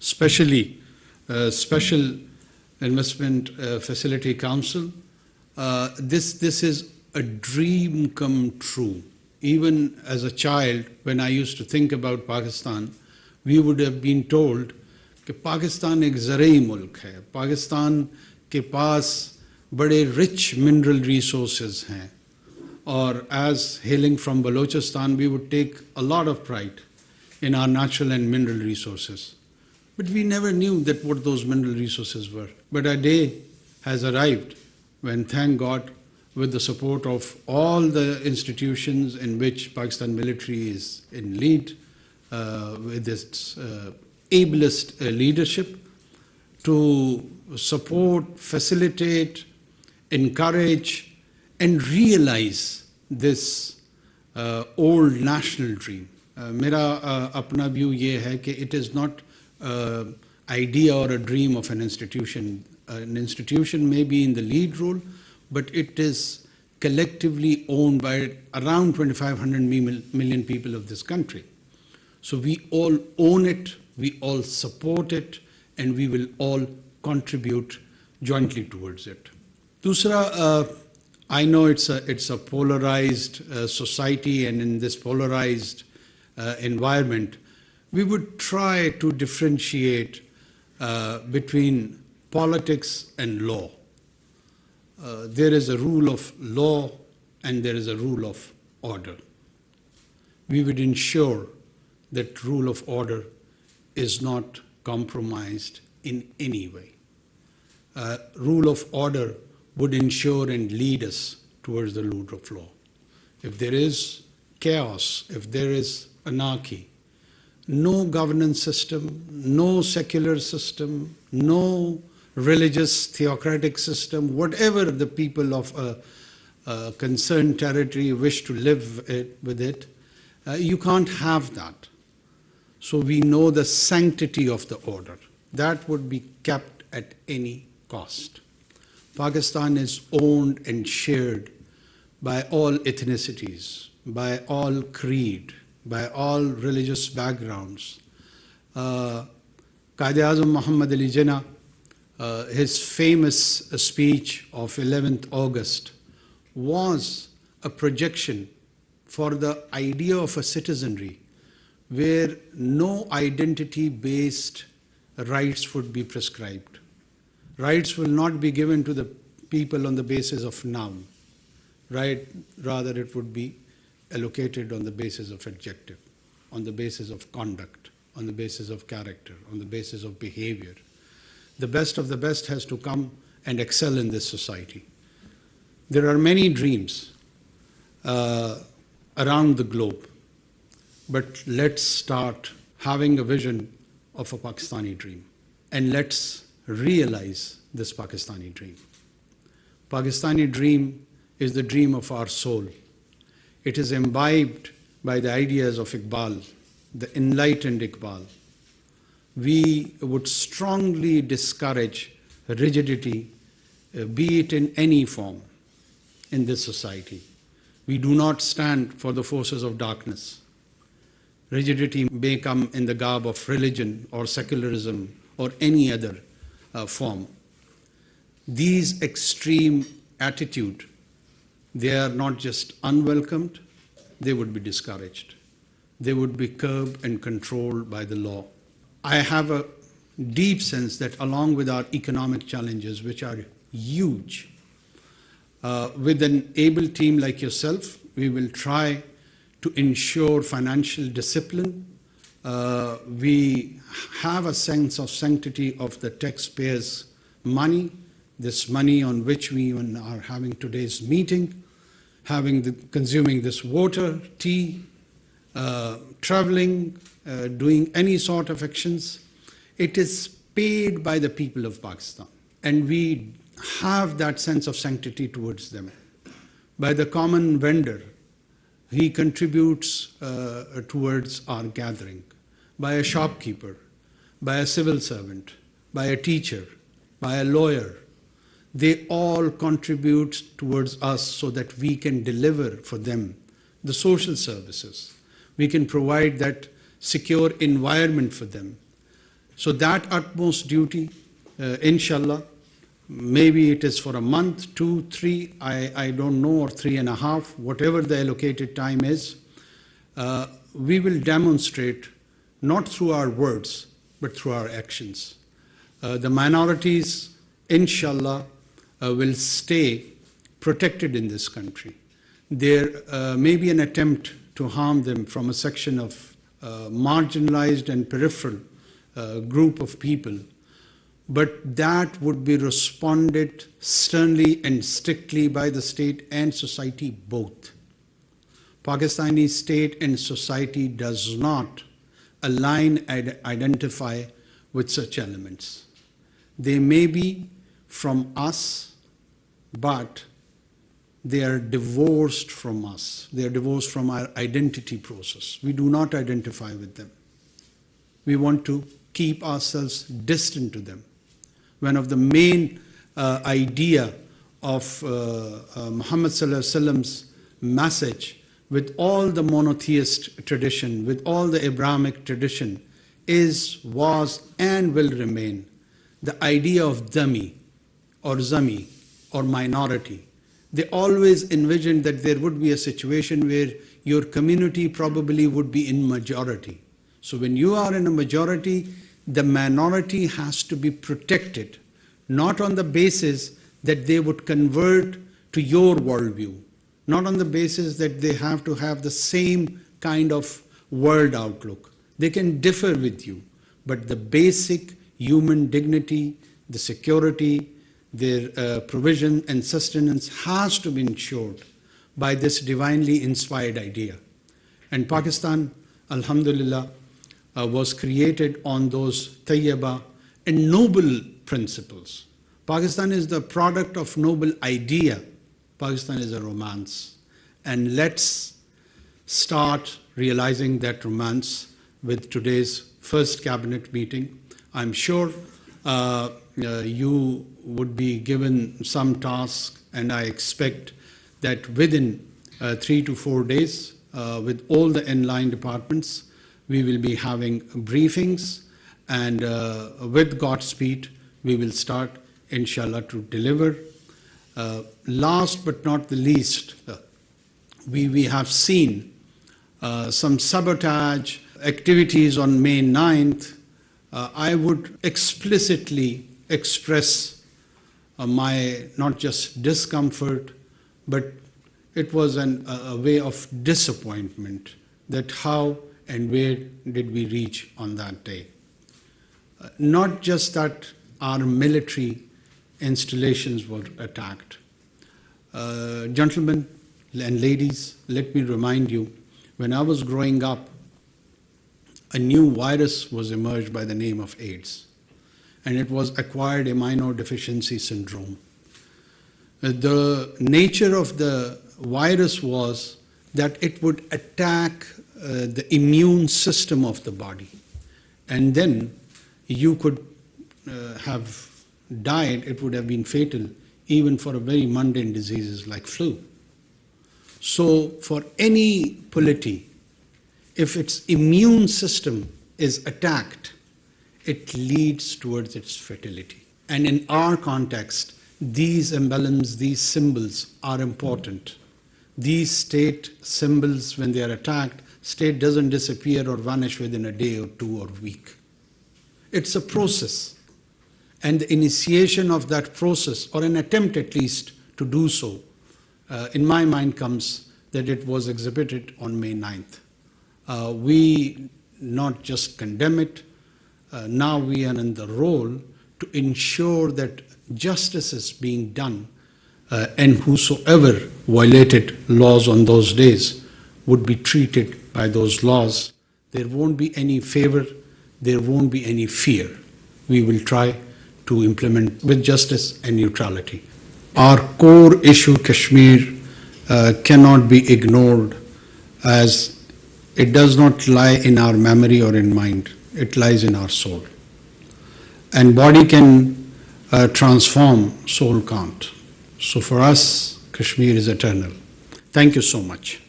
especially Special Investment Facility Council. This is a dream come true. Even as a child, when I used to think about Pakistan, we would have been told that Pakistan एक ज़राई मुल्क है, पाकिस्तान के पास बड़े rich mineral resources हैं, और as hailing from Balochistan, we would take a lot of pride in our natural and mineral resources. But we never knew that what those mineral resources were. But a day has arrived when, thank God, with the support of all the institutions in which Pakistan military is in lead, with its ablest leadership, to support, facilitate, encourage, and realize this old national dream. मेरा अपना view ये है कि it is not an idea or a dream of an institution. An institution may be in the lead role, but it is collectively owned by around 2,500 million people of this country. So we all own it, we all support it, and we will all contribute jointly towards it. Dusra, I know it's a polarized society, and in this polarized environment, we would try to differentiate between politics and law. There is a rule of law and there is a rule of order. We would ensure that rule of order is not compromised in any way. Rule of order would ensure and lead us towards the rule of law. If there is chaos, if there is anarchy, no governance system, no secular system, no religious theocratic system, whatever the people of a concerned territory wish to live with it, you can't have that. So we know the sanctity of the order. That would be kept at any cost. Pakistan is owned and shared by all ethnicities, by all creed, by all religious backgrounds. Quaid-e-Azam Muhammad Ali Jinnah, his famous speech of 11th August was a projection for the idea of a citizenry where no identity-based rights would be prescribed. Rights will not be given to the people on the basis of noun, right? Rather, it would be allocated on the basis of adjective, on the basis of conduct, on the basis of character, on the basis of behavior. The best of the best has to come and excel in this society. There are many dreams around the globe, but let's start having a vision of a Pakistani dream, and let's realize this Pakistani dream. Pakistani dream is the dream of our soul. It is imbibed by the ideas of Iqbal, the enlightened Iqbal. We would strongly discourage rigidity, be it in any form, in this society. We do not stand for the forces of darkness. Rigidity may come in the garb of religion or secularism or any other form. These extreme attitudes, they are not just unwelcomed, they would be discouraged. They would be curbed and controlled by the law. I have a deep sense that along with our economic challenges, which are huge, with an able team like yourself, we will try to ensure financial discipline. We have a sense of sanctity of the taxpayers' money, this money on which we are having today's meeting, consuming this water, tea, traveling, doing any sort of actions. It is paid by the people of Pakistan, and we have that sense of sanctity towards them. By the common vendor, he contributes towards our gathering. By a shopkeeper, by a civil servant, by a teacher, by a lawyer, they all contribute towards us so that we can deliver for them the social services. We can provide that secure environment for them. So that utmost duty, inshallah, maybe it is for a month, 2, 3, I don't know, or 3.5, whatever the allocated time is, we will demonstrate not through our words, but through our actions. The minorities, inshallah, will stay protected in this country. There may be an attempt to harm them from a section of marginalized and peripheral group of people, but that would be responded sternly and strictly by the state and society both. Pakistani state and society does not align and identify with such elements. They may be from us, but they are divorced from us. They are divorced from our identity process. We do not identify with them. We want to keep ourselves distant to them. One of the main idea of Muhammad Sallallahu Alaihi Wasallam's message, with all the monotheist tradition, with all the Abrahamic tradition, was, and will remain the idea of dami or zami or minority. They always envisioned that there would be a situation where your community probably would be in majority. So when you are in a majority, the minority has to be protected, not on the basis that they would convert to your worldview, not on the basis that they have to have the same kind of world outlook. They can differ with you, but the basic human dignity, the security, their provision and sustenance has to be ensured by this divinely inspired idea. And Pakistan, alhamdulillah, was created on those tayyaba and noble principles. Pakistan is the product of noble idea. Pakistan is a romance. And let's start realizing that romance with today's first cabinet meeting. I'm sure you would be given some task, and I expect that within 3 to 4 days, with all the inline departments, we will be having briefings, and with Godspeed, we will start, inshallah, to deliver. Last but not the least, we have seen some sabotage activities on May 9th. I would explicitly express my not just discomfort, but it was a way of disappointment that how and where did we reach on that day. Not just that our military installations were attacked. Gentlemen and ladies, let me remind you, when I was growing up, a new virus was emerged by the name of AIDS, and it was acquired immunodeficiency syndrome. The nature of the virus was that it would attack the immune system of the body, and then you could have died. It would have been fatal even for a very mundane diseases like flu. So for any polity, if its immune system is attacked, it leads towards its fatality. And in our context, these emblems, these symbols are important. These state symbols, when they are attacked, state doesn't disappear or vanish within a day or 2 or a week. It's a process. And the initiation of that process, or an attempt at least to do so, in my mind comes that it was exhibited on May 9th. We not just condemn it, now we are in the role to ensure that justice is being done, and whosoever violated laws on those days would be treated by those laws. There won't be any favor, there won't be any fear. We will try to implement with justice and neutrality. Our core issue, Kashmir, cannot be ignored, as it does not lie in our memory or in mind. It lies in our soul. And body can transform, soul can't. So for us, Kashmir is eternal. Thank you so much.